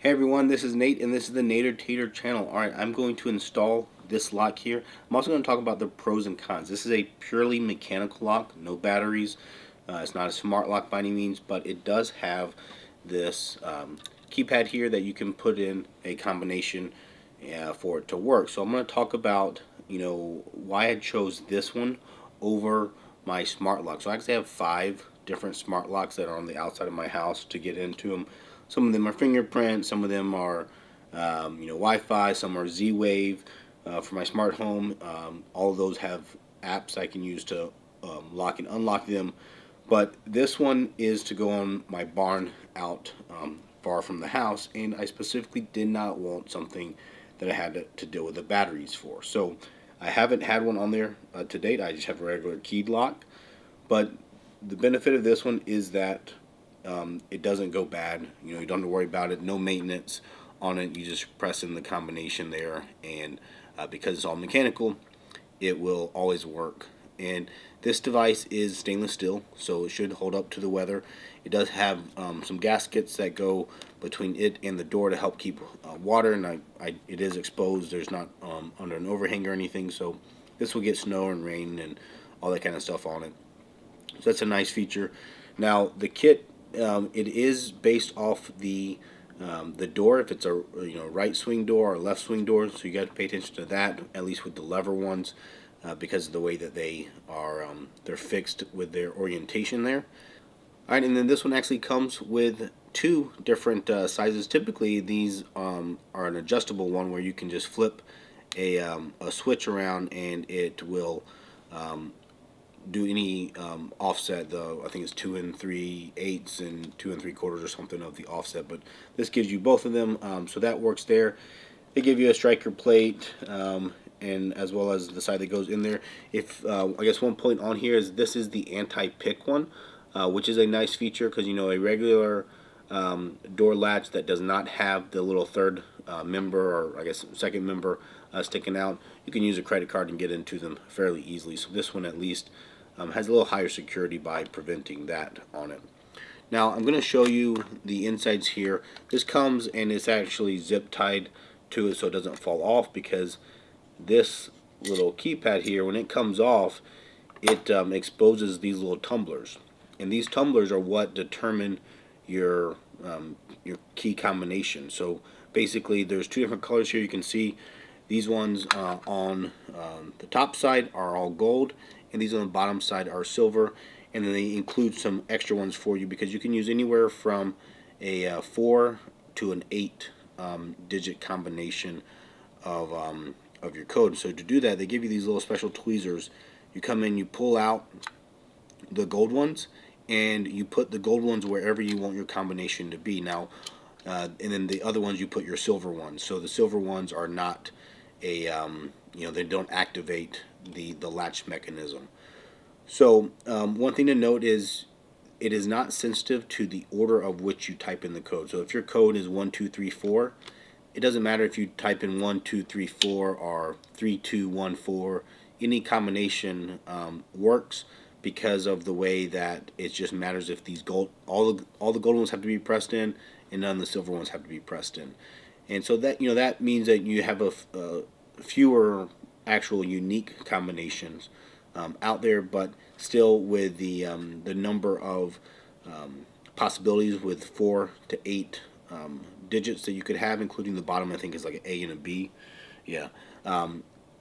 Hey everyone, this is Nate and this is the Nader Tater channel. Alright, I'm going to install this lock here. I'm also going to talk about the pros and cons. This is a purely mechanical lock, no batteries. It's not a smart lock by any means, but it does have this keypad here that you can put in a combination for it to work. So I'm going to talk about, why I chose this one over my smart lock. So I actually have 5 different smart locks that are on the outside of my house to get into them. Some of them are fingerprint, some of them are Wi-Fi, some are Z-Wave for my smart home. All of those have apps I can use to lock and unlock them. But this one is to go on my barn out far from the house, and I specifically did not want something that I had to deal with the batteries for. So I haven't had one on there to date. I just have a regular keyed lock. But the benefit of this one is that it doesn't go bad. You don't have to worry about it. No maintenance on it. You just press in the combination there, and because it's all mechanical, it will always work. And this device is stainless steel, so it should hold up to the weather. It does have some gaskets that go between it and the door to help keep water, and it is exposed. There's not under an overhang or anything, so this will get snow and rain and all that kind of stuff on it. So that's a nice feature. Now the kit, it is based off the door. If it's a right swing door or left swing door, so you got to pay attention to that. At least with the lever ones, because of the way that they are they're fixed with their orientation there. All right, and then this one actually comes with 2 different sizes. Typically, these are an adjustable one where you can just flip a switch around and it will do any offset. Though I think it's 2 3/8 and 2 3/4 or something of the offset, but this gives you both of them, so that works there. They give you a striker plate, and as well as the side that goes in there. If I guess one point on here is this is the anti-pick one, which is a nice feature because a regular door latch that does not have the little third member, or I guess second member sticking out, you can use a credit card and get into them fairly easily. So this one at least has a little higher security by preventing that on it. Now I'm going to show you the insides here. This comes and it's actually zip tied to it so it doesn't fall off, because this little keypad here, when it comes off, it exposes these little tumblers, and these tumblers are what determine your key combination. So basically there's 2 different colors here. You can see these ones on the top side are all gold, and these on the bottom side are silver, and then they include some extra ones for you because you can use anywhere from a 4 to an 8 digit combination of your code. So to do that, they give you these little special tweezers. You come in, you pull out the gold ones, and you put the gold ones wherever you want your combination to be. Now, and then the other ones you put your silver ones. So the silver ones are not a they don't activate the latch mechanism. So one thing to note is it is not sensitive to the order of which you type in the code. So if your code is 1 2 3 4, it doesn't matter if you type in 1 2 3 4 or 3 2 1 4. Any combination works, because of the way that it just matters if these all the gold ones have to be pressed in, and none of the silver ones have to be pressed in. And so that that means that you have a fewer actual unique combinations out there, but still with the number of possibilities with 4 to 8 digits that you could have, including the bottom, I think is like an A and a B. Yeah,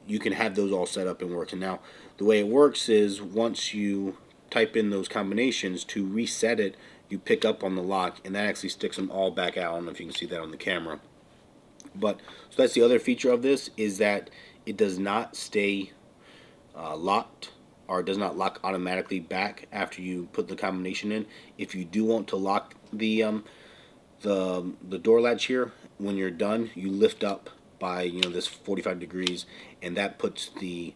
you can have those all set up and work. And now the way it works is once you type in those combinations, to reset it, you pick up on the lock, and that actually sticks them all back out. I don't know if you can see that on the camera. But so that's the other feature of this, is that it does not stay locked, or it does not lock automatically back after you put the combination in. If you do want to lock the door latch here, when you're done, you lift up by this 45 degrees, and that puts the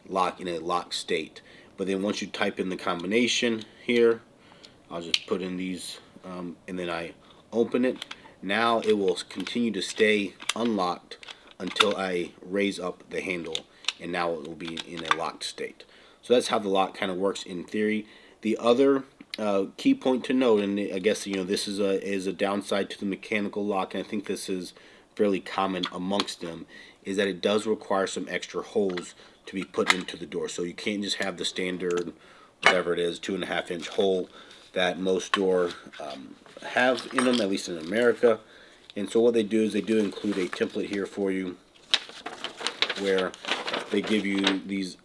lock in a locked state. But then once you type in the combination here, I'll just put in these, and then I open it. Now it will continue to stay unlocked until I raise up the handle, and now it will be in a locked state. So that's how the lock kind of works in theory. The other key point to note, and I guess this is a downside to the mechanical lock, and I think this is fairly common amongst them, is that it does require some extra holes to be put into the door. So you can't just have the standard, whatever it is, 2.5-inch hole that most door have in them, at least in America. And so what they do is they do include a template here for you, where they give you these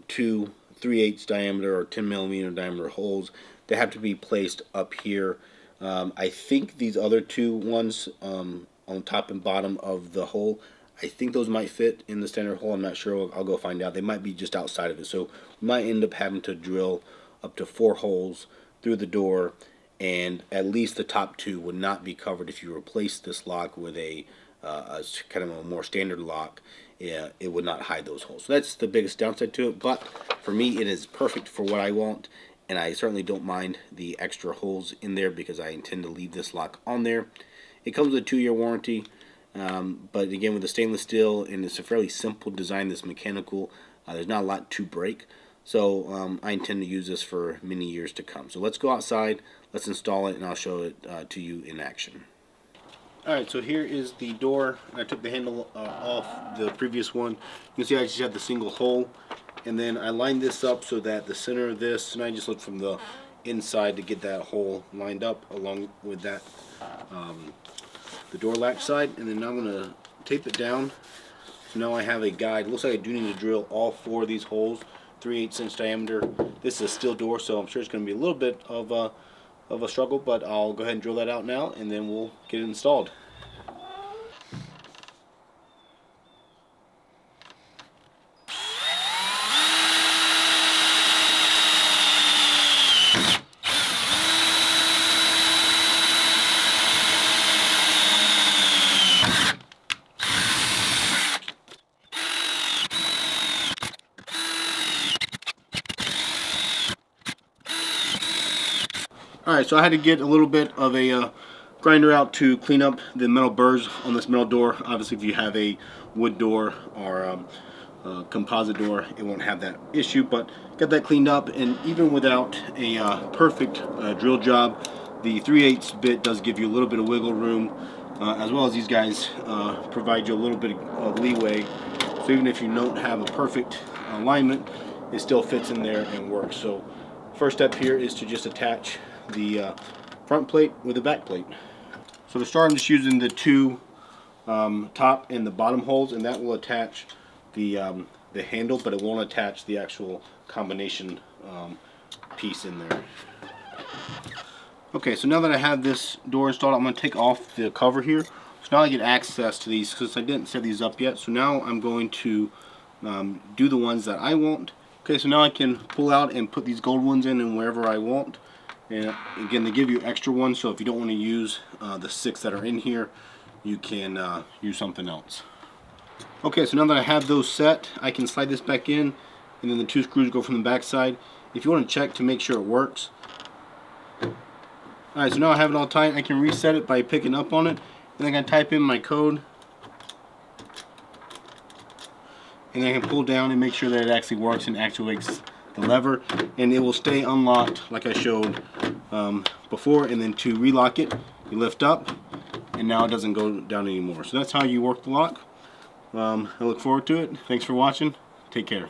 two 3/8 diameter or 10mm diameter holes. They have to be placed up here. I think these other two ones on top and bottom of the hole, I think those might fit in the standard hole. I'm not sure. I'll go find out. They might be just outside of it. So we might end up having to drill up to 4 holes through the door, and at least the top 2 would not be covered if you replace this lock with a kind of a more standard lock. Yeah, it would not hide those holes. So that's the biggest downside to it. But for me, it is perfect for what I want. And I certainly don't mind the extra holes in there because I intend to leave this lock on there. It comes with a 2-year warranty, but again with the stainless steel, and it's a fairly simple design, this mechanical, there's not a lot to break. So I intend to use this for many years to come. So let's go outside, let's install it, and I'll show it to you in action. Alright, so here is the door. I took the handle off the previous one. You can see I just have the single hole. And then I lined this up so that the center of this, and I just looked from the inside to get that hole lined up along with that, the door latch side. And then now I'm going to tape it down. So now I have a guide. It looks like I do need to drill all 4 of these holes, 3/8 inch diameter. This is a steel door, so I'm sure it's going to be a little bit of a struggle, but I'll go ahead and drill that out now, and then we'll get it installed. Alright, so I had to get a little bit of a grinder out to clean up the metal burrs on this metal door. Obviously, if you have a wood door or composite door, it won't have that issue, but got that cleaned up. And even without a perfect drill job, the 3/8 bit does give you a little bit of wiggle room, as well as these guys provide you a little bit of leeway. So even if you don't have a perfect alignment, it still fits in there and works. So first step here is to just attach the front plate with the back plate. So to start, I'm just using the 2 top and the bottom holes, and that will attach the handle, but it won't attach the actual combination piece in there. Okay, so now that I have this door installed, I'm going to take off the cover here. So now I get access to these because I didn't set these up yet. So now I'm going to do the ones that I want. Okay, so now I can pull out and put these gold ones in and wherever I want. And again, they give you extra ones, so if you don't want to use the 6 that are in here, you can use something else. Okay, so now that I have those set, I can slide this back in, and then the 2 screws go from the back side. If you want to check to make sure it works. Alright, so now I have it all tight. I can reset it by picking up on it, and then I can type in my code, and then I can pull down and make sure that it actually works and actuates the lever, and it will stay unlocked like I showed before. And then to relock it, you lift up, and now it doesn't go down anymore. So that's how you work the lock. I look forward to it. Thanks for watching. Take care.